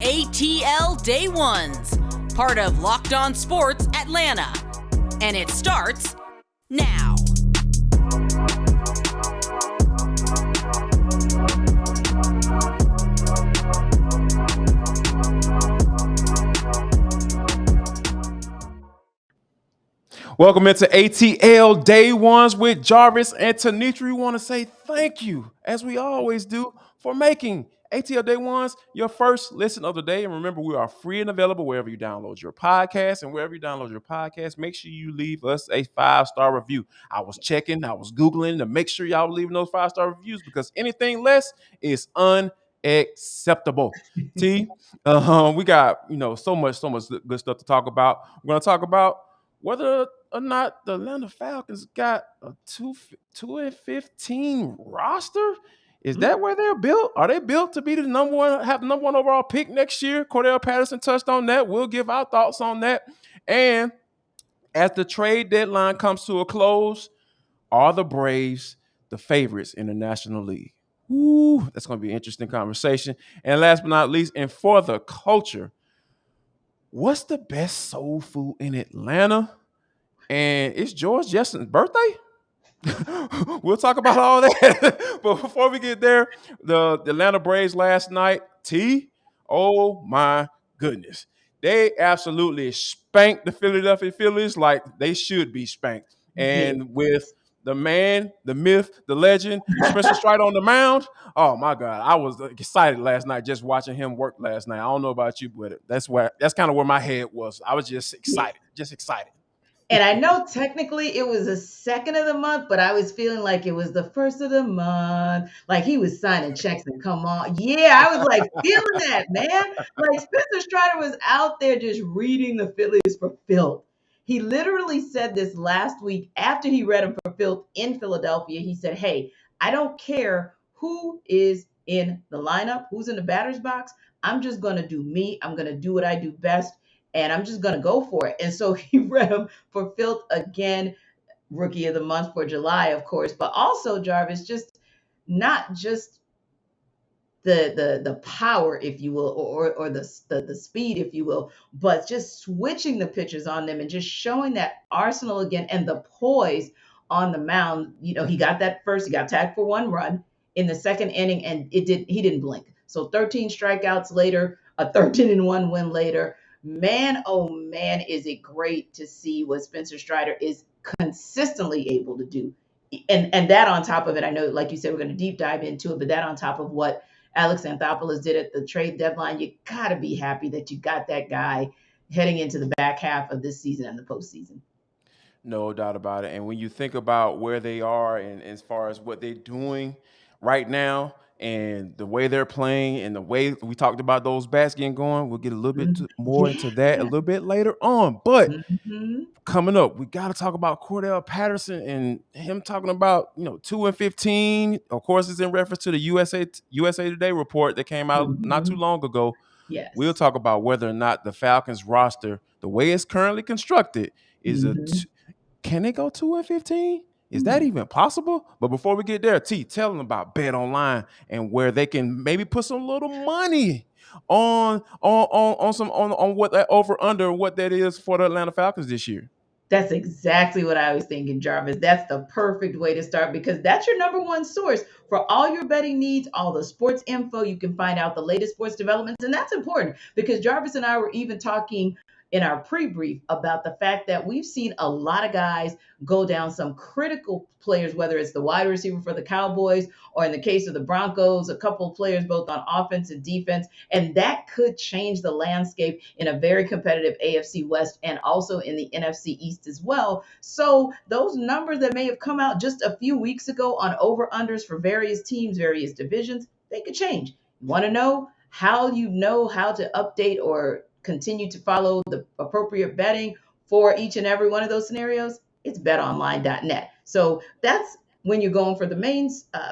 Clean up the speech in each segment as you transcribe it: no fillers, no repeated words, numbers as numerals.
ATL Day Ones, part of Locked On Sports Atlanta. And it starts now. Welcome into ATL Day Ones with Jarvis and Tenitra. We want to say thank you, as we always do, for making ATL Day Ones your first listen of the day. And remember, we are free and available wherever you download your podcast. And wherever you download your podcast, make sure you leave us a 5-star review. I was Googling to make sure y'all were leaving those 5-star reviews because anything less is unacceptable. T, we got so much good stuff to talk about. We're gonna talk about whether or not the Atlanta Falcons got a 2-15 roster. Is that where they're built? Are they built to be the number one overall pick next year? Cordarrelle Patterson touched on that. We'll give our thoughts on that. And as the trade deadline comes to a close, are the Braves the favorites in the National League? Ooh, that's going to be an interesting conversation. And last but not least, and for the culture, what's the best soul food in Atlanta? And it's George Jetson's birthday? We'll talk about all that. But before we get there, the Atlanta Braves last night, oh my goodness. They absolutely spanked the Philadelphia Phillies like they should be spanked. And with the man, the myth, the legend, Spencer Strider on the mound, oh my God, I was excited last night just watching him work last night. I don't know about you, but that's kind of where my head was. I was just excited. And I know technically it was the second of the month, but I was feeling like it was the first of the month. Like he was signing checks and come on. Yeah, I was like feeling that, man. Like Spencer Strider was out there just reading the Phillies for filth. He literally said this last week after he read them for filth in Philadelphia. He said, hey, I don't care who is in the lineup, who's in the batter's box. I'm just going to do me. I'm going to do what I do best. And I'm just going to go for it. And so he read him for filth again, rookie of the month for July, of course, but also Jarvis, just not just the power, if you will, or the speed, if you will, but just switching the pitches on them and just showing that arsenal again and the poise on the mound. You know, he got tagged for 1 run in the second inning and he didn't blink. So 13 strikeouts later, a 13-1 win later. Man, oh man, is it great to see what Spencer Strider is consistently able to do. And that on top of it, I know, like you said, we're going to deep dive into it, but that on top of what Alex Anthopoulos did at the trade deadline, you got to be happy that you got that guy heading into the back half of this season and the postseason. No doubt about it. And when you think about where they are and as far as what they're doing right now, and the way they're playing and the way we talked about those bats getting going, we'll get a little bit more into that a little bit later on. But coming up, we got to talk about Cordarrelle Patterson and him talking about 2-15. Of course, it's in reference to the USA Today report that came out not too long ago. Yes. We'll talk about whether or not the Falcons roster, the way it's currently constructed, is can they go 2-15? Is that even possible? But before we get there, tell them about Bet Online and where they can maybe put some little money on what that over under what that is for the Atlanta Falcons this year. That's exactly what I was thinking, Jarvis. That's the perfect way to start because that's your number one source for all your betting needs, all the sports info. You can find out the latest sports developments. And that's important because Jarvis and I were even talking in our pre-brief about the fact that we've seen a lot of guys go down, some critical players, whether it's the wide receiver for the Cowboys or in the case of the Broncos, a couple of players both on offense and defense. And that could change the landscape in a very competitive AFC West and also in the NFC East as well. So those numbers that may have come out just a few weeks ago on over-unders for various teams, various divisions, they could change. You want to know how to update or continue to follow the appropriate betting for each and every one of those scenarios? It's betonline.net. So that's when you're going for the main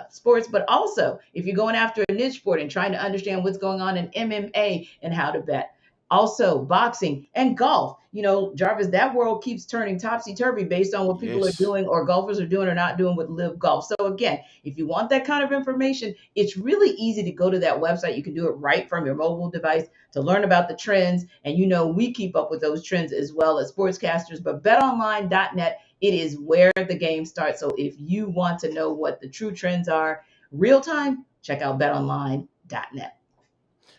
sports, but also if you're going after a niche sport and trying to understand what's going on in MMA and how to bet, Also, boxing and golf. Jarvis, that world keeps turning topsy-turvy based on what people are Yes. doing or golfers are doing or not doing with live golf. So again, if you want that kind of information, it's really easy to go to that website. You can do it right from your mobile device to learn about the trends. And we keep up with those trends as well as sportscasters. But betonline.net, it is where the game starts. So if you want to know what the true trends are real time, check out betonline.net.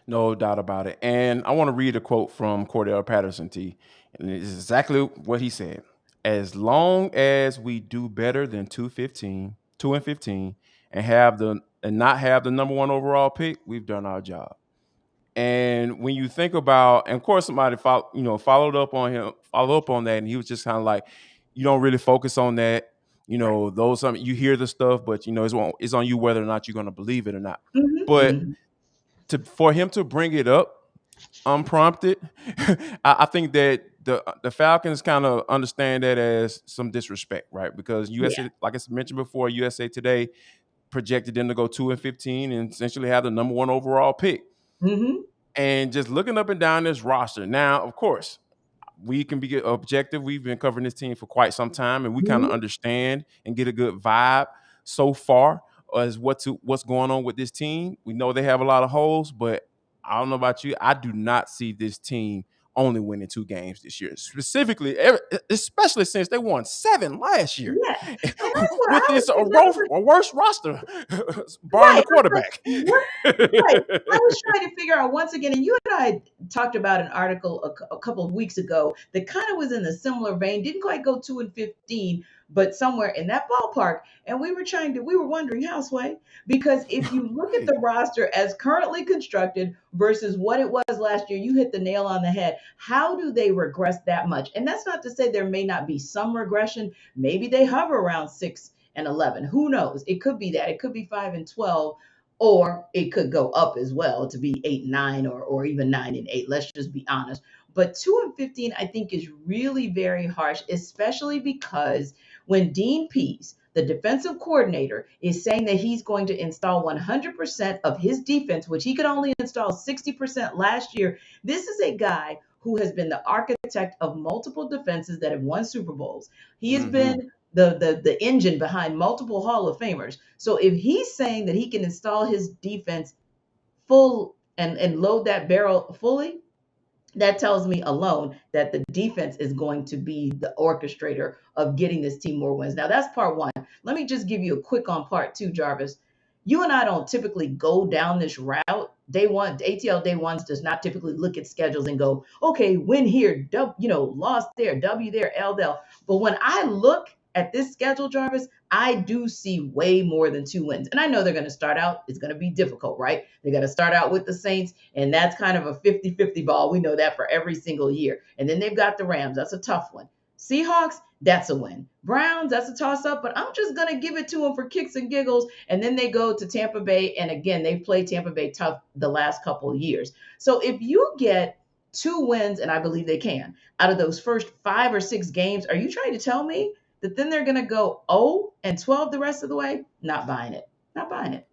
No doubt about it. And I want to read a quote from Cordarrelle Patterson, T. And it's exactly what he said. As long as we do better than 2-15, and not have the number one overall pick, we've done our job. And when you think about, and of course somebody followed up on that, and he was just kind of like, you don't really focus on that. Those you hear the stuff, but it's on you whether or not you're going to believe it or not. But Mm-hmm. for him to bring it up unprompted, I think that the Falcons kind of understand that as some disrespect, right? Because Yeah. USA, like I mentioned before, USA Today projected them to go 2-15 and essentially have the number one overall pick. Mm-hmm. And just looking up and down this roster, now, of course, we can be objective. We've been covering this team for quite some time, and we kind of Mm-hmm. understand and get a good vibe so far as what's going on with this team. We know they have a lot of holes, but I don't know about you. I do not see this team only winning 2 games this year, especially since they won 7 last year Yeah. And that's what with I was this thinking. I was like, a worse roster, barring right. the I was like, quarterback. what? Right. I was trying to figure out once again, and you and I talked about an article a couple of weeks ago that kind of was in a similar vein, didn't quite go 2-15, but somewhere in that ballpark. And we were wondering how, Sway, because if you look at Right. the roster as currently constructed versus what it was last year, you hit the nail on the head. How do they regress that much? And that's not to say there may not be some regression. Maybe they hover around 6-11. Who knows? It could be that. It could be 5-12, or it could go up as well to be 8-9, or even 9-8. Let's just be honest. But 2-15, I think, is really very harsh, especially because when Dean Pease, the defensive coordinator, is saying that he's going to install 100% of his defense, which he could only install 60% last year. This is a guy who has been the architect of multiple defenses that have won Super Bowls. He has Mm-hmm. been the engine behind multiple Hall of Famers. So if he's saying that he can install his defense full and load that barrel fully, that tells me alone that the defense is going to be the orchestrator of getting this team more wins. Now, that's part one. Let me just give you a quick on part two, Jarvis. You and I don't typically go down this route. Day one, ATL day ones does not typically look at schedules and go, okay, win here, loss there, W there, L there. But when I look at this schedule, Jarvis, I do see way more than 2 wins. And I know they're going to start out, it's going to be difficult, right? They're going to start out with the Saints, and that's kind of a 50-50 ball. We know that for every single year. And then they've got the Rams. That's a tough one. Seahawks, that's a win. Browns, that's a toss up, but I'm just going to give it to them for kicks and giggles. And then they go to Tampa Bay. And again, they've played Tampa Bay tough the last couple of years. So if you get 2 wins, and I believe they can, out of those first 5 or 6 games, are you trying to tell me that then they're going to go 0-12 the rest of the way? Not buying it. Not buying it.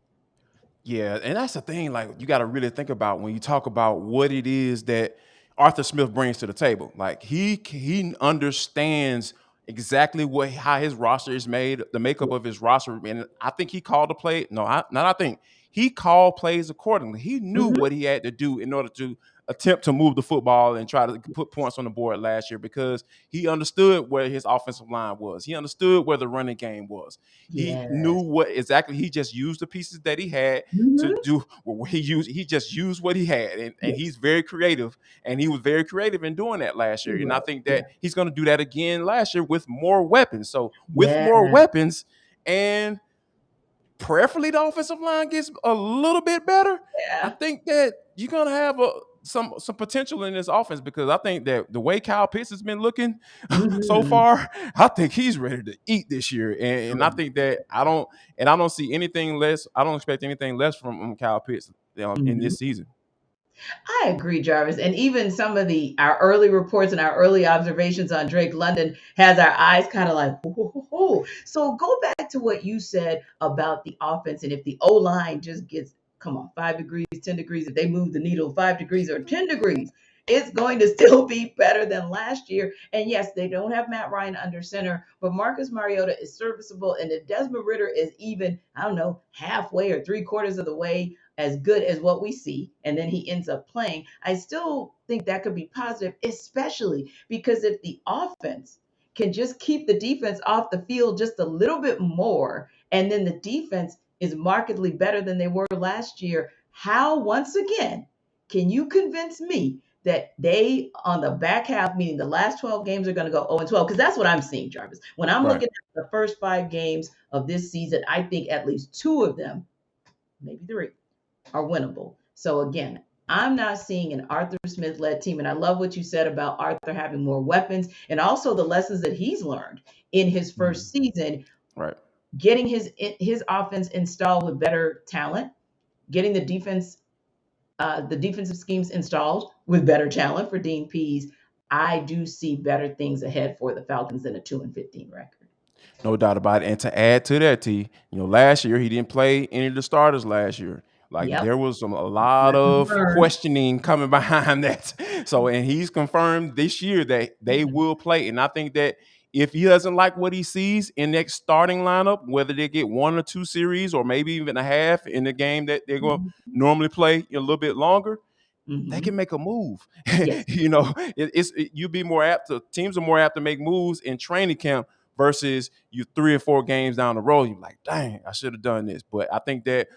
Yeah, and that's the thing. Like, you got to really think about when you talk about what it is that Arthur Smith brings to the table. Like, he understands exactly how his roster is made, the makeup of his roster, and I think he called the play. No, not I think he called plays accordingly. He knew Mm-hmm. what he had to do in order to attempt to move the football and try to put points on the board last year, because he understood where his offensive line was. He understood where the running game was. He knew Yes. what exactly. He just used the pieces that he had to Mm-hmm. do what he used. He just used what he had, and Yes. he's very creative, and he was very creative in doing that last He year. And I was. think Yeah. that he's going to do that again last year with more weapons. So with more Yeah. weapons, and prayerfully the offensive line gets a little bit better, I Yeah. think that you're going to have some potential in this offense, because I think that the way Kyle Pitts has been looking so Mm-hmm. far, I think he's ready to eat this year. And I think that I don't see anything less. I don't expect anything less from Kyle Pitts in Mm-hmm. this season. I agree, Jarvis. And even some of our early reports and our early observations on Drake London has our eyes kind of like, whoa. So go back to what you said about the offense. And if the O line just gets, come on, 5 degrees, 10 degrees, if they move the needle 5 degrees or 10 degrees, it's going to still be better than last year. And yes, they don't have Matt Ryan under center, but Marcus Mariota is serviceable. And if Desmond Ritter is even, I don't know, halfway or three quarters of the way as good as what we see, and then he ends up playing, I still think that could be positive, especially because if the offense can just keep the defense off the field just a little bit more, and then the defense is markedly better than they were last year, how, once again, can you convince me that they, on the back half, meaning the last 12 games, are going to go 0-12? Because that's what I'm seeing, Jarvis. When I'm Right. looking at the first 5 games of this season, I think at least 2 of them, maybe 3, are winnable. So again, I'm not seeing an Arthur Smith led team. And I love what you said about Arthur having more weapons and also the lessons that he's learned in his first season, Right. getting his offense installed with better talent, getting the defensive schemes installed with better talent for Dean Pease. I do see better things ahead for the Falcons than a 2-15 record. No doubt about it. And to add to that, T, last year he didn't play any of the starters last year. Like Yep. there was a lot That's of confirmed. questioning coming behind that. So, and he's confirmed this year that they will play. And I think that if he doesn't like what he sees in that starting lineup, whether they get 1 or 2 series or maybe even a half in the game that they're going to Mhm. normally play a little bit longer, they can Mhm. make a move. Yes. You'd be more apt to, teams are more apt to make moves in training camp versus you 3 or 4 games down the road. You're like, dang, I should have done this. But I think that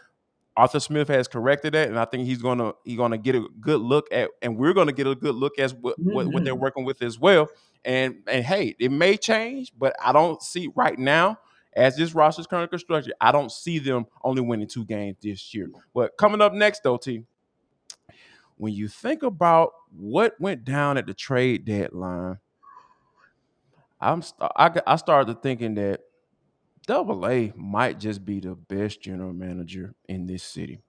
Arthur Smith has corrected that, and I think he's gonna get a good look at, and we're gonna get a good look at what they're Mhm. working with as well. And hey, it may change, but I don't see right now, as this roster is currently constructed, I don't see them only winning 2 games this year. But coming up next, though, T, when you think about what went down at the trade deadline, I started thinking that Double A might just be the best general manager in this city.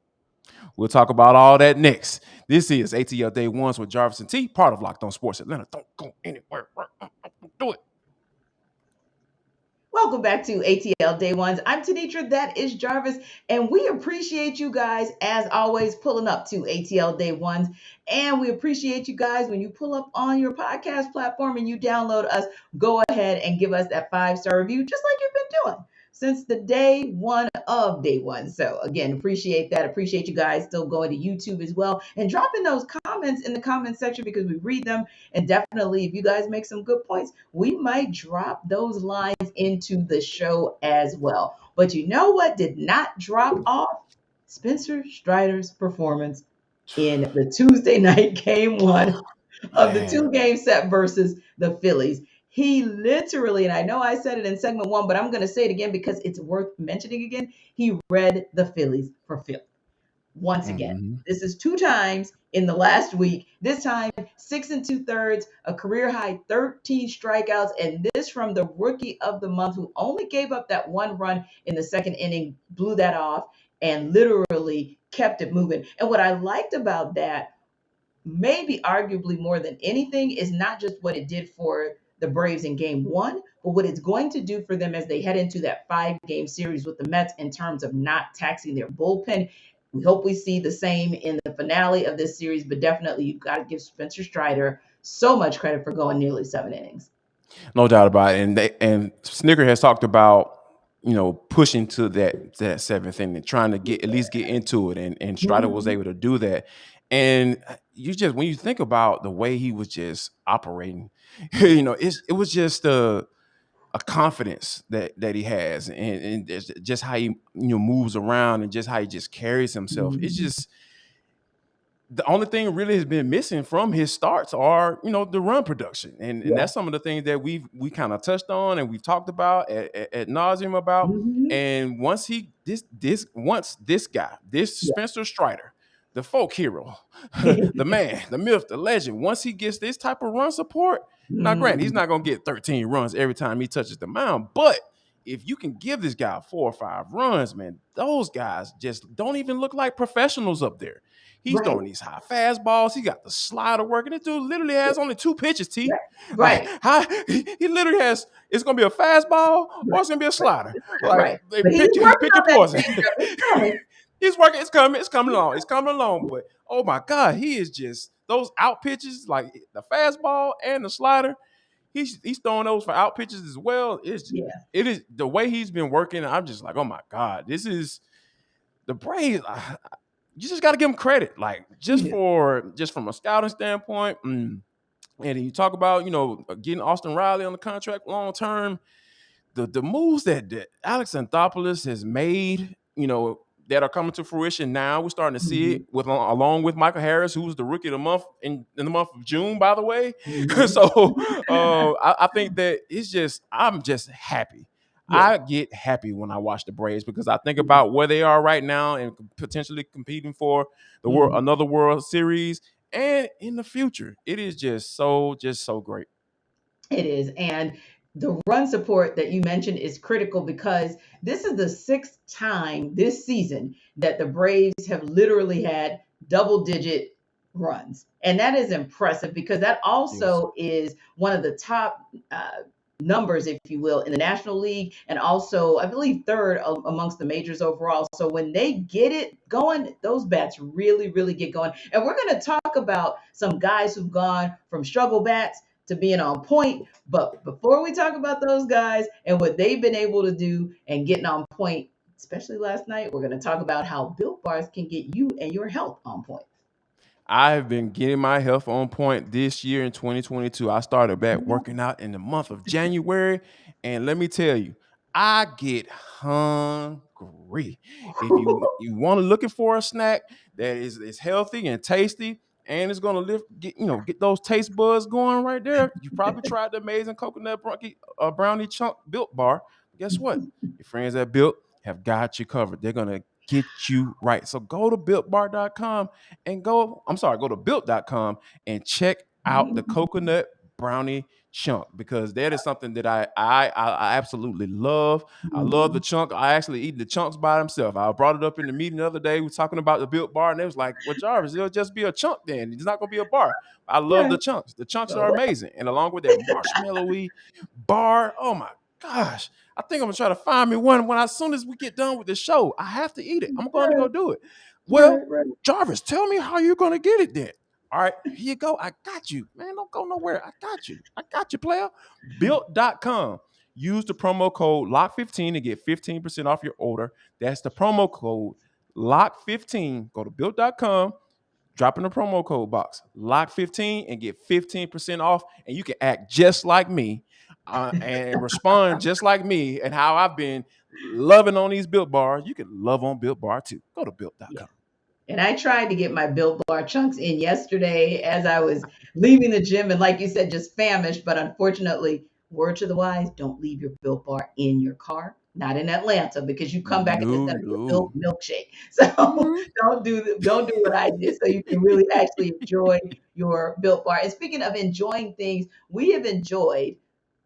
We'll talk about all that next. This is ATL Day Ones with Jarvis and T, part of Locked On Sports Atlanta. Don't go anywhere. Do it. Welcome back to ATL Day Ones. I'm Tenitra, that is Jarvis, and we appreciate you guys, as always, pulling up to ATL Day Ones. And we appreciate you guys when you pull up on your podcast platform and you download us, go ahead and give us that 5-star review, just like you've been doing since the day one of day one. So again, appreciate that. Appreciate you guys still going to YouTube as well and dropping those comments in the comment section because we read them. And definitely, if you guys make some good points, we might drop those lines into the show as well. But you know what did not drop off? Spencer Strider's performance in the Tuesday night game 1 of the Man. 2-game set versus the Phillies. He literally, and I know I said it in segment 1, but I'm going to say it again because it's worth mentioning again. He read the Phillies for Philly. Once again, Mhm. this is 2 times in the last week. This time, 6 2/3, a career high 13 strikeouts, and this from the rookie of the month who only gave up that 1 run in the second inning, blew that off, and literally kept it moving. And what I liked about that, maybe arguably more than anything, is not just what it did for the Braves in game 1, but what it's going to do for them as they head into that 5-game series with the Mets in terms of not taxing their bullpen. We hope we see the same in the finale of this series, but definitely you've got to give Spencer Strider so much credit for going nearly 7 innings. No doubt about it. And Snicker has talked about, pushing to that 7th inning, trying to at least get into it. And Strider was Mhm. able to do that. And when you think about the way he was just operating, it was just a confidence that he has, and just how he moves around and just how he just carries himself. It's Mhm. just the only thing really has been missing from his starts are the run production, and Yeah. that's some of the things that we kind of touched on and we've talked about at nauseum about. Mhm. And once this guy, this Yeah. Spencer Strider, the folk hero, the man, the myth, the legend, once he gets this type of run support, now granted, he's Mhm. not going to get 13 runs every time he touches the mound, but if you can give this guy 4 or 5 runs, man, those guys just don't even look like professionals up there. He's Right. throwing these high fastballs. He got the slider working. This dude literally has only 2 pitches, T. Right. Like, Right. he literally has, it's going to be a fastball or Right. it's going to be a slider. Like, Right. But he's working pick your on that poison. changeup. It's coming. He's working. It's coming along. It's coming along. But, oh, my God, he is just those out pitches, like the fastball and the slider, he's throwing those for out pitches as well. Yeah. It is the way he's been working. I'm just like, oh my God, this is the Braves. You just got to give them credit, like just from a scouting standpoint. And you talk about, getting Austin Riley on the contract long term. The moves that Alex Anthopoulos has made, that are coming to fruition now. We're starting to see it along with Michael Harris, who was the rookie of the month in the month of June, by the way. So I think that I'm just happy. Yeah. I get happy when I watch the Braves because I think about where they are right now and potentially competing for another World Series and in the future. It is just so great. It is. And the run support that you mentioned is critical because this is the sixth time this season that the Braves have literally had double digit runs. And that is impressive because that also is one of the top numbers, if you will, in the National League and also, I believe, third amongst the majors overall. So when they get it going, those bats really, really get going. And we're going to talk about some guys who've gone from struggle bats to being on point. But before we talk about those guys and what they've been able to do and getting on point, especially last night, we're going to talk about how Built Bars can get you and your health on point. I have been getting my health on point this year in 2022. I started back working out in the month of January, and let me tell you, I get hungry. If you want to looking for a snack that is healthy and tasty, and it's gonna get those taste buds going right there, you probably tried the amazing coconut brownie chunk Built Bar. Guess what? Your friends at Built have got you covered. They're gonna get you right. So go to builtbar.com and go to built.com and check out the coconut brownie chunk because that is something that I absolutely love. I love the chunk. I actually eat the chunks by themselves. I brought it up in the meeting the other day. We were talking about the Built Bar, and it was like, well, Jarvis, it'll just be a chunk then. It's not going to be a bar. I love the chunks. The chunks are amazing. And along with that marshmallowy bar, oh my gosh. I think I'm going to try to find me one as soon as we get done with the show. I have to eat it. I'm going to go do it. Well, Jarvis, tell me how you're going to get it then. All right, here you go. I got you. Man, don't go nowhere. I got you, player. Built.com. Use the promo code LOCK15 to get 15% off your order. That's the promo code LOCK15. Go to built.com, drop in the promo code box, LOCK15, and get 15% off. And you can act just like me and respond just like me and how I've been loving on these Built Bars. You can love on Built Bar too. Go to built.com. Yeah. And I tried to get my Built Bar chunks in yesterday as I was leaving the gym. And like you said, just famished. But unfortunately, word to the wise, don't leave your Built Bar in your car. Not in Atlanta, because you come back and it's going to be a Built milkshake. So don't do what I did so you can really actually enjoy your Built Bar. And speaking of enjoying things, we have enjoyed,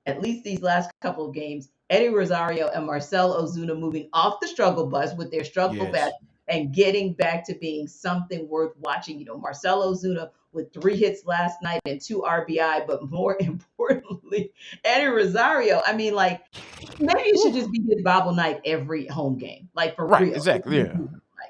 at least these last couple of games, Eddie Rosario and Marcell Ozuna moving off the struggle bus with their struggle bats and getting back to being something worth watching. Marcell Ozuna with 3 hits last night and 2 RBI, but more importantly, Eddie Rosario. I mean, like, maybe it should just be his bobble night every home game, like for real. Exactly. Yeah.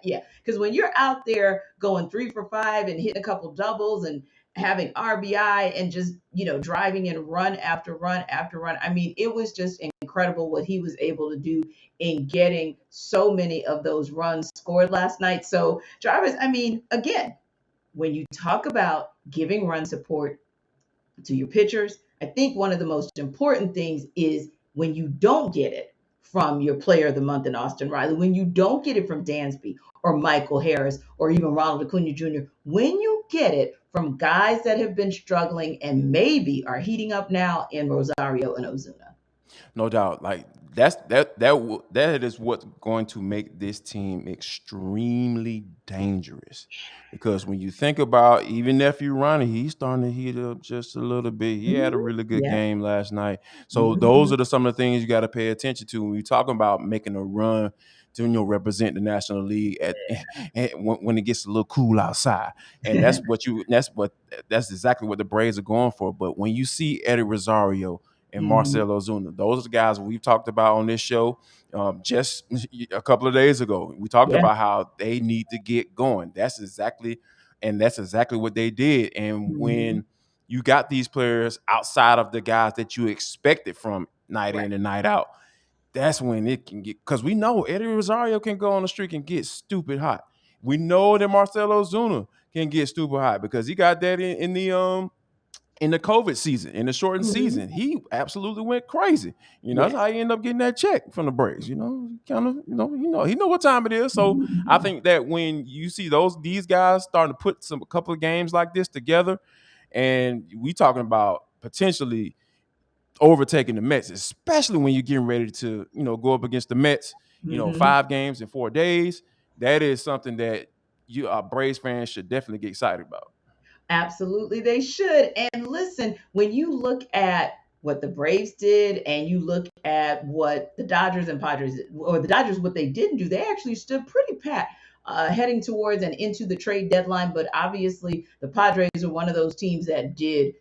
Yeah, because when you're out there going 3 for 5 and hitting a couple doubles and having RBI and just, driving in run after run after run. I mean, it was just incredible what he was able to do in getting so many of those runs scored last night. So, Jarvis, I mean, again, when you talk about giving run support to your pitchers, I think one of the most important things is when you don't get it from your player of the month in Austin Riley, when you don't get it from Dansby or Michael Harris or even Ronald Acuna Jr., when you get it from guys that have been struggling and maybe are heating up now in Rosario and Ozuna. No doubt. Like that is what's going to make this team extremely dangerous. Because when you think about even nephew Ronnie, he's starting to heat up just a little bit. He had a really good game last night. So those are some of the things you got to pay attention to when you're talking about making a run to represent the National League when it gets a little cool outside. And that's exactly what the Braves are going for. But when you see Eddie Rosario and Marcell Ozuna, those are the guys we've talked about on this show just a couple of days ago. We talked about how they need to get going. That's exactly and that's exactly what they did. And Mhm. when you got these players outside of the guys that you expected from night Right. in and night out, that's when it can get, because we know Eddie Rosario can go on the streak and get stupid hot. We know that Marcelo Zuna can get stupid hot because he got that in the COVID season, in the shortened Mhm. season. He absolutely went crazy. That's Yes. how he ended up getting that check from the Braves. Kind of, he know what time it is. So I Mhm. think that when you see these guys starting to put a couple of games like this together, and we talking about potentially overtaking the Mets, especially when you're getting ready to, go up against the Mets, Mhm. 5 games in 4 days. That is something that you Braves fans should definitely get excited about. Absolutely, they should. And listen, when you look at what the Braves did and you look at what the Dodgers and Padres, or the Dodgers, what they didn't do, they actually stood pretty pat heading towards and into the trade deadline. But obviously, the Padres are one of those teams that did.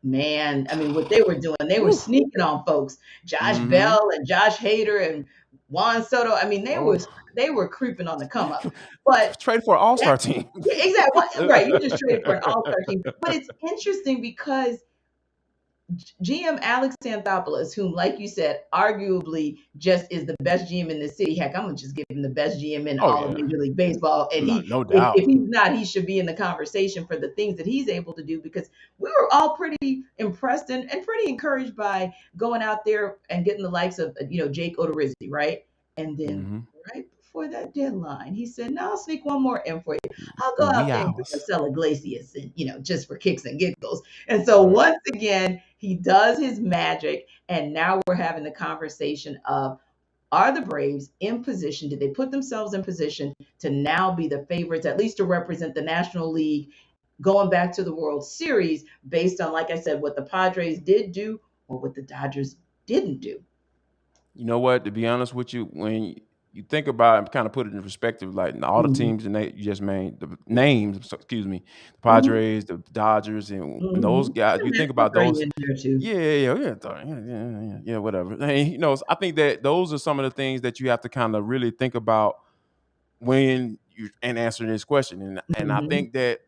Man, I mean, what they were doing, they were Woo. sneaking on folks. Josh Mm-hmm. Bell and Josh Hader and Juan Soto. I mean, Oh, they were creeping on the come up. But trade for an all-star that team. yeah, exactly. Right. You just traded for an all-star team. But it's interesting because GM Alex Anthopoulos, whom, like you said, arguably just is the best GM in the city. Heck, I'm gonna just give him the best GM in Oh all of yeah, Major League Baseball. And no, he, no if doubt. he's not, he should be in the conversation for the things that he's able to do because we were all pretty impressed and pretty encouraged by going out there and getting the likes of Jake Odorizzi, right? And then Mm-hmm. right before that deadline, he said, "No, I'll sneak one more in for you. I'll go In the out wee there and pick hours. Marcelo Iglesias, and just for kicks and giggles." And so Right. once again, he does his magic. And now we're having the conversation of, are the Braves in position? Did they put themselves in position to now be the favorites, at least to represent the National League going back to the World Series based on, like I said, what the Padres did do or what the Dodgers didn't do? You know what? To be honest with you, when you think about it and kind of put it in perspective, like all the Mhm. teams that you just made, the names, excuse me, the Mhm. Padres, the Dodgers, and those Mhm. guys, Yeah, you man, think I'll about throw you those. in there too. Yeah, yeah, yeah, yeah, whatever. And, I think that those are some of the things that you have to kind of really think about when you and answering this question. And I Mhm. think that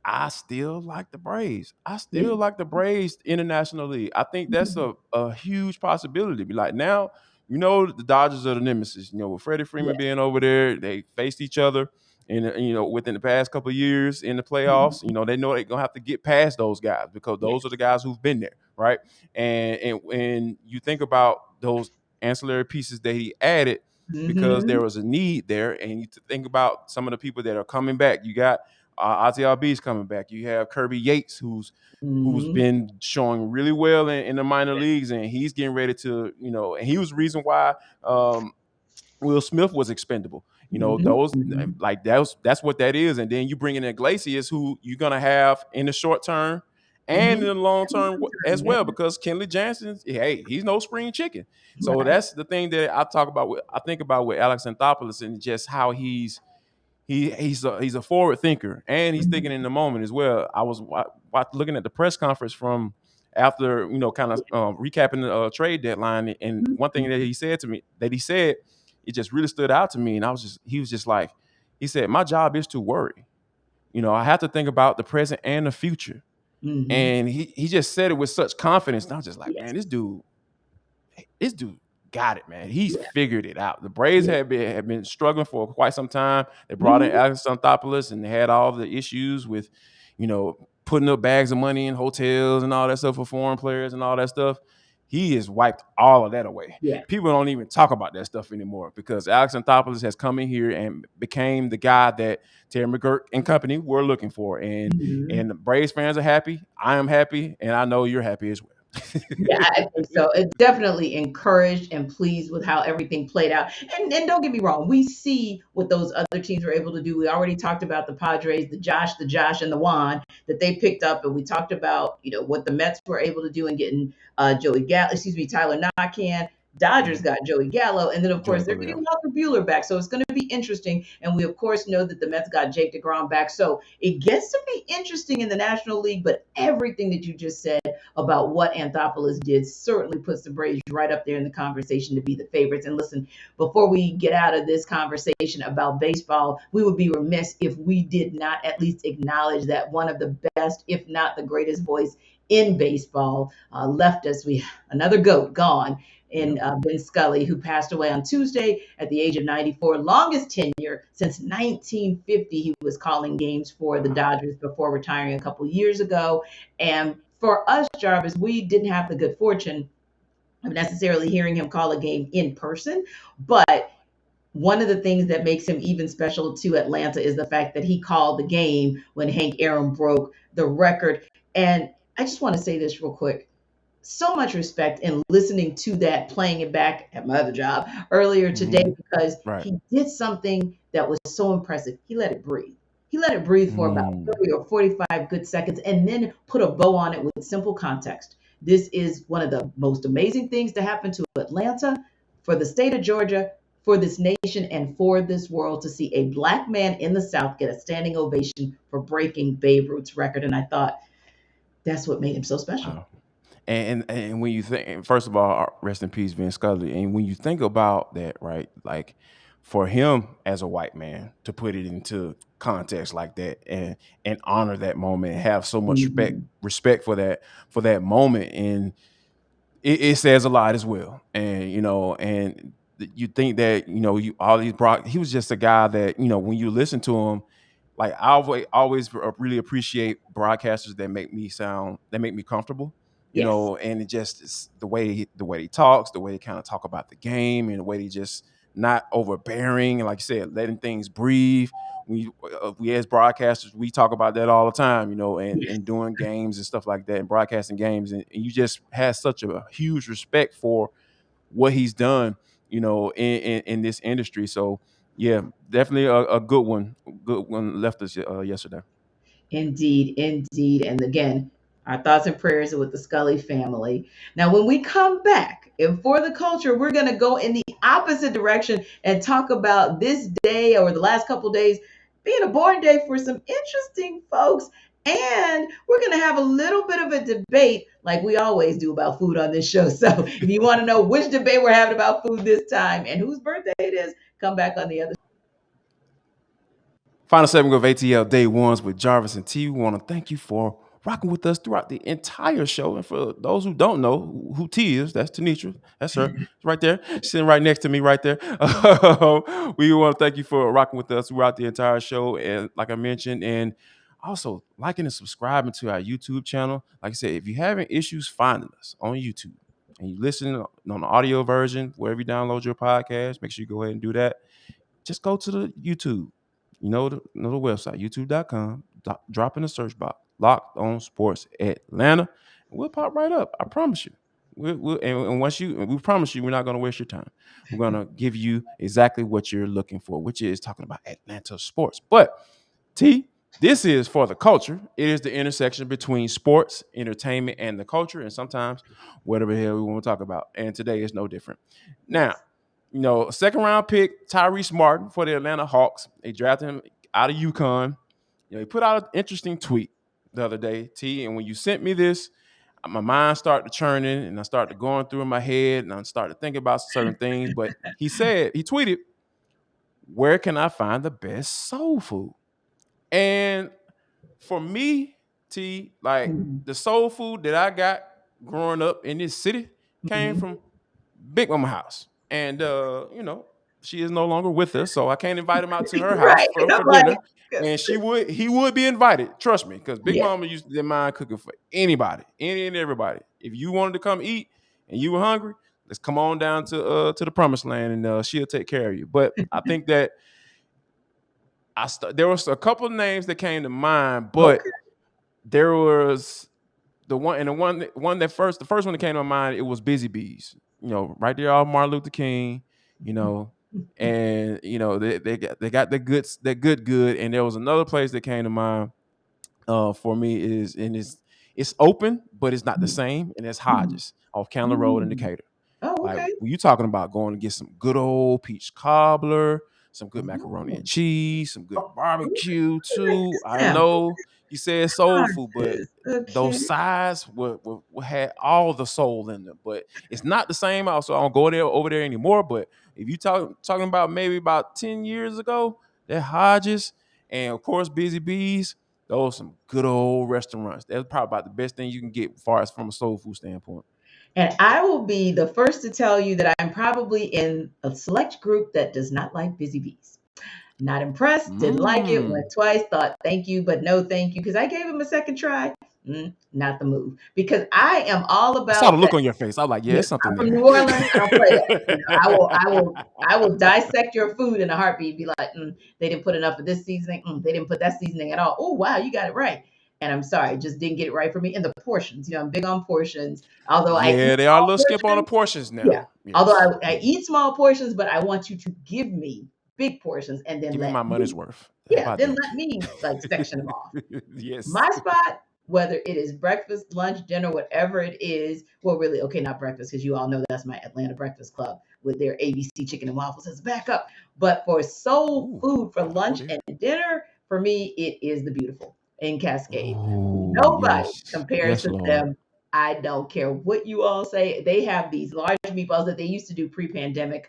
I still like the Braves. I Yeah. still like the Braves International League. I think that's Mhm. a huge possibility. Be like now, the Dodgers are the nemesis. With Freddie Freeman Yeah. being over there, they faced each other in within the past couple of years in the playoffs. Mhm. They know they're gonna have to get past those guys because those are the Yes. guys who've been there, right? And when you think about those ancillary pieces that he added because there Mhm. was a need there, and you think about some of the people that are coming back. You got ATL is coming back. You have Kirby Yates, who's Mhm. been showing really well in the minor leagues, and he's getting ready to, and he was the reason why Will Smith was expendable. Mhm. Those Mhm. like that's what that is. And then you bring in Iglesias, who you're gonna have in the short term and in Mhm. the long And term long as term, yeah. well, because Kenley Jansen, hey, he's no spring chicken. So Right. that's the thing that I think about with Alex Anthopoulos and just how he's a forward thinker, and he's thinking Mhm. in the moment as well. I was looking at the press conference from after kind of recapping the trade deadline, and one thing that Mhm. he said, it just really stood out to me, and he was just like, he said, my job is to worry. I have to think about the present and the future, Mhm. and he just said it with such confidence. And I was just like, man, Yes. this dude got it, man. He's Yeah. figured it out. The Braves Yeah. have been struggling for quite some time. They brought in Mhm. Alex Anthopoulos, and they had all the issues with, putting up bags of money in hotels and all that stuff for foreign players and all that stuff. He has wiped all of that away. Yeah. People don't even talk about that stuff anymore because Alex Anthopoulos has come in here and became the guy that Terry McGurk and company were looking for. Mhm. And the Braves fans are happy. I am happy, and I know you're happy as well. Yeah, I think so. It definitely encouraged and pleased with how everything played out. And don't get me wrong, we see what those other teams were able to do. We already talked about the Padres, the Josh, and the Juan that they picked up, and we talked about what the Mets were able to do in getting Tyler Naquin. Dodgers got Joey Gallo, and then of Joey course they're Gallo. getting Walker Bueller back, so it's going to be interesting. And we of course know that the Mets got Jake DeGrom back, so it gets to be interesting in the National League. But everything that you just said about what Anthopoulos did certainly puts the Braves right up there in the conversation to be the favorites. And listen, before we get out of this conversation about baseball, we would be remiss if we did not at least acknowledge that one of the best, if not the greatest voice in baseball left us. We another GOAT gone in Vin Scully, who passed away on Tuesday at the age of 94. Longest tenure since 1950. He was calling games for the Dodgers before retiring a couple years ago. And for us, Jarvis, we didn't have the good fortune of necessarily hearing him call a game in person, but one of the things that makes him even special to Atlanta is the fact that he called the game when Hank Aaron broke the record. And I just want to say this real quick. So much respect in listening to that, playing it back at my other job earlier today, because Right. he did something that was so impressive. He let it breathe. He let it breathe for about 30 or 45 good seconds and then put a bow on it with simple context. This is one of the most amazing things to happen to Atlanta, for the state of Georgia, for this nation, and for this world to see a Black man in the South get a standing ovation for breaking Babe Ruth's record. And I thought that's what made him so special. Wow. And when you think, first of all, rest in peace, Vin Scully. And when you think about that, right, like for him as a white man to put it into context like that and honor that moment, and have so much Mhm. respect for that moment, and it says a lot as well. And you think that you all these he was just a guy that when you listen to him, like I always really appreciate broadcasters that make me comfortable, Yes. and it just is the way he talks, the way he kind of talk about the game, and the way he just not overbearing, and like you said, letting things breathe. We as broadcasters, we talk about that all the time, and doing games and stuff like that, and broadcasting games, and you just have such a huge respect for what he's done, in this industry. So yeah, definitely a good one left us yesterday. Indeed, indeed. And again, our thoughts and prayers are with the Scully family. Now, when we come back, and for the culture, we're going to go in the opposite direction and talk about this day, or the last couple of days being a born day for some interesting folks. And we're going to have a little bit of a debate, like we always do, about food on this show. So if you want to know which debate we're having about food this time and whose birthday it is, come back on the other. Final segment of ATL Day Ones with Jarvis and T. We want to thank you for rocking with us throughout the entire show. And for those who don't know who T is, that's Tenitra. That's her. It's right there, sitting right next to me, right there. We want to thank you for rocking with us throughout the entire show, and like I mentioned, and also liking and subscribing to our YouTube channel. Like I said, if you're having issues finding us on YouTube and you listen on the audio version, wherever you download your podcast, make sure you go ahead and do that. Just go to the YouTube. The website, youtube.com, drop in the search box, Locked On Sports Atlanta, and we'll pop right up. I promise you. And we promise you, we're not going to waste your time. We're going to give you exactly what you're looking for, which is talking about Atlanta sports. But T, this is for the culture. It is the intersection between sports, entertainment, and the culture, and sometimes whatever the hell we want to talk about. And today is no different. Now, second round pick Tyrese Martin for the Atlanta Hawks. They drafted him out of UConn. He put out an interesting tweet the other day, T. And when you sent me this, my mind started churning, and I started going through in my head, and I started thinking about certain things. But he tweeted, "Where can I find the best soul food?" And for me, T, like Mhm. the soul food that I got growing up in this city came Mhm. from Big Mama house. And she is no longer with us, so I can't invite him out to her house Right. for, I'm for like, dinner. And he would be invited. Trust me, because Big yeah. Mama used to didn't mind cooking for anybody, any and everybody. If you wanted to come eat and you were hungry, let's come on down to the promised land, and she'll take care of you. But I think that there was a couple of names that came to mind, but Okay. there was the first one that came to my mind, it was Busy Bees. Right there off Martin Luther King, and they got the good, and there was another place that came to mind for me it's open, but it's not the same, and it's Hodges off Candler Road in Mm. Decatur. Oh, Like Okay. when you talking about going to get some good old peach cobbler, some good macaroni and Mm. cheese, some good Oh, barbecue look at too. this I now. know you said soul food, but Jarvis. those Okay. sides had all the soul in them. But it's not the same. Also, I don't go there over there anymore. But if you talking about maybe about 10 years ago, that Hodges and of course Busy Bees, those some good old restaurants. That's probably about the best thing you can get as far as from a soul food standpoint. And I will be the first to tell you that I'm probably in a select group that does not like busy bees. Not impressed, didn't like it, Mm. went twice, thought thank you, but no thank you, because I gave him a second try. Not the move. Because I am all I saw the about look that. on your face. I was like, yeah, Yeah, it's something I'm from there. New Orleans. I don't play that. I will dissect your food in a heartbeat. Be like, they didn't put enough of this seasoning. They didn't put that seasoning at all. Oh wow, you got it right. And I'm sorry, just didn't get it right for me. And the portions, I'm big on portions. Although I eat Yeah, they are a small little skip on the portions, portions yeah. now. Although Yes. I eat small portions, but I want you to give me big portions and then Give me let my money's me, worth. How yeah, about then that? let me like section them off. Yes. My spot, whether it is breakfast, lunch, dinner, whatever it is, well, really, okay, not breakfast, because you all know that's my Atlanta Breakfast Club with their ABC chicken and waffles as backup. But for soul Ooh, food for gotta go lunch there. and dinner, for me, it is the beautiful in Cascade. Oh, Nobody yes. compares Yes, to Lord. them. I don't care what you all say. They have these large meatballs that they used to do pre-pandemic.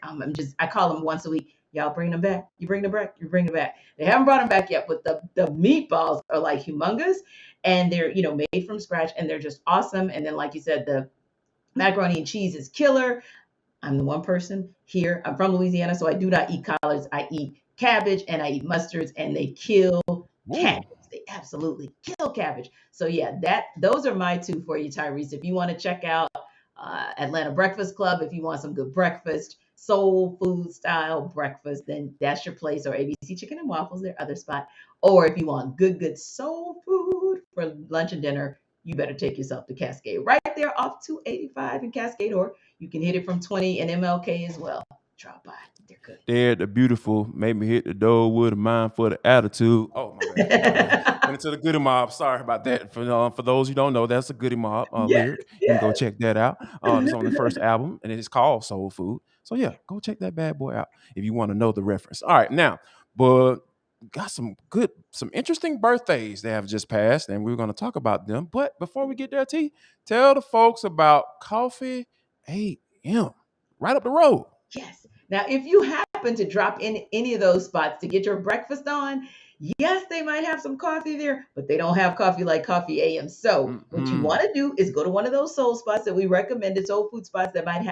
I call them once a week. Y'all bring them back. You bring them back. You bring them back. They haven't brought them back yet, but the meatballs are like humongous, and they're made from scratch, and they're just awesome. And then, like you said, the macaroni and cheese is killer. I'm the one person here. I'm from Louisiana, so I do not eat collards. I eat cabbage and I eat mustards, and they kill Ooh. cabbage. They absolutely kill cabbage. So yeah, those are my two for you, Tyrese. If you want to check out Atlanta Breakfast Club, if you want some good breakfast, soul food style breakfast, then that's your place. Or ABC Chicken and Waffles, their other spot. Or if you want good soul food for lunch and dinner, you better take yourself to Cascade. Right there off 285 in Cascade, or you can hit it from 20 and MLK as well. Drop by. They're good. There, the beautiful made me hit the door with a mind for the attitude. Oh, my bad. Went into the Goody Mob. Sorry about that. For those who don't know, that's a Goody Mob Yes, lyric. You can go yes. check that out. It's on the first album, and it's called Soul Food. So yeah, go check that bad boy out if you want to know the reference. All right, now, but got some interesting birthdays that have just passed, and we're going to talk about them. But before we get there, T, tell the folks about Coffee AM right up the road. Yes. Now, if you happen to drop in any of those spots to get your breakfast on, yes, they might have some coffee there, but they don't have coffee like Coffee AM. So, what you Mm-mm. want to do is go to one of those soul spots that we recommended, soul food spots that might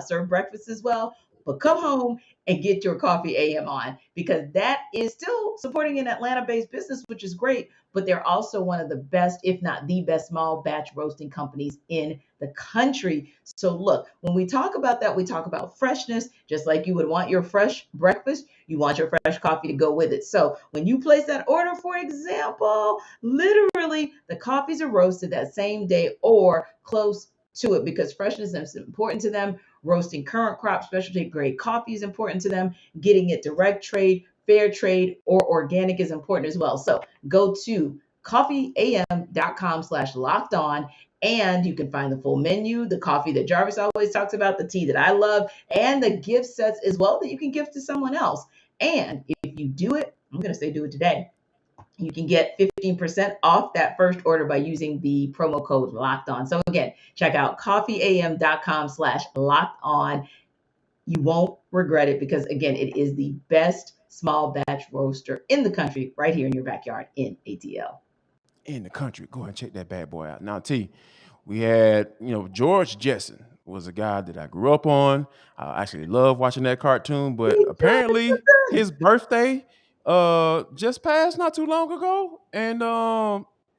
serve breakfast as well. But come home and get your Coffee AM on, because that is still supporting an Atlanta based business, which is great. But they're also one of the best, if not the best, small batch roasting companies in the country. So look, when we talk about that, we talk about freshness, just like you would want your fresh breakfast, you want your fresh coffee to go with it. So when you place that order, for example, literally the coffees are roasted that same day or close to it, because freshness is important to them. Roasting current crop specialty grade coffee is important to them. Getting it direct trade, fair trade, or organic is important as well. So go to coffeeam.com/locked on, and you can find the full menu, the coffee that Jarvis always talks about, the tea that I love, and the gift sets as well that you can gift to someone else. And if you do it, I'm going to say do it today. You can get 15% off that first order by using the promo code locked on. So again, check out coffeeam.com/locked on. You won't regret it, because again, it is the best small batch roaster in the country right here in your backyard in ATL. In the country. Go ahead and check that bad boy out. Now, T, we had, George Jetson was a guy that I grew up on. I actually love watching that cartoon, but Me too. apparently his birthday just passed not too long ago. And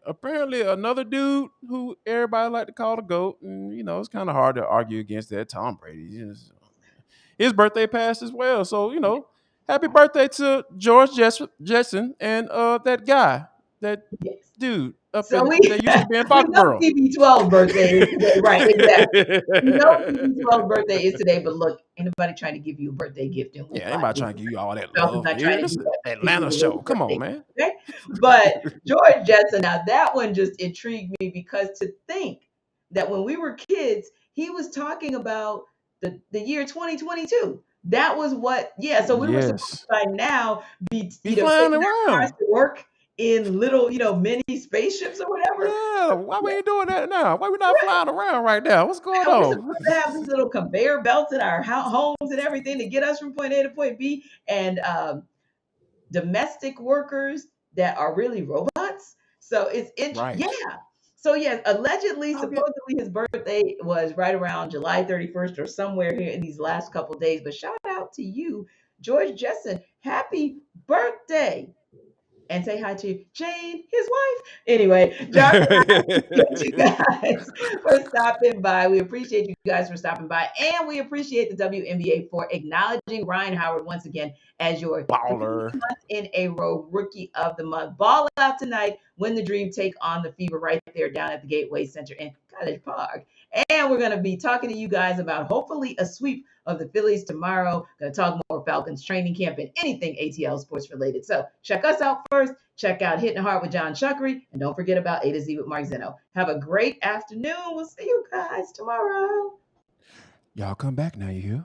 apparently another dude who everybody like to call the GOAT, and it's kind of hard to argue against that, Tom Brady. His birthday passed as well. So, happy birthday to George Jetson and that guy, that Yes. dude up So in we that used to be in we know Foxborough. TB12 birthday is today. Right, exactly. We know TB12 birthday is today, but look, ain't nobody trying to give you a birthday gift in Yeah, Woodbine. anybody trying to give you all that Falcons love not trying here. to This do is that to you Atlanta with a show. Come on, birthday man. gift, okay? But George Jetson, now that one just intrigued me, because to think that when we were kids, he was talking about the year 2022. That was what, yeah. So we were supposed to Yes. by now be, Be taking flying our cars around. to work in little, mini spaceships or whatever. Yeah. Why we Yeah, ain't doing that now? Why we not right. flying around right now? What's going We're on? supposed to have these little conveyor belts in our homes and everything to get us from point A to point B, and domestic workers that are really robots. So it's yeah. Right. So yes, allegedly, Okay. supposedly his birthday was right around July 31st or somewhere here in these last couple of days. But shout out to you, George Jessen. Happy birthday. And say hi to Jane, his wife. Anyway, Jarvis, thank you guys for stopping by. We appreciate you guys for stopping by. And we appreciate the WNBA for acknowledging Ryan Howard once again as your 3 Baller. months in a row Rookie of the Month. Ball out tonight when the Dream take on the Fever right there down at the Gateway Center in College Park. And we're going to be talking to you guys about hopefully a sweep of the Phillies tomorrow. Going to talk more Falcons training camp and anything ATL sports related. So check us out first. Check out Hitting Hard with John Chuckery. And don't forget about A to Z with Mark Zeno. Have a great afternoon. We'll see you guys tomorrow. Y'all come back now, you hear?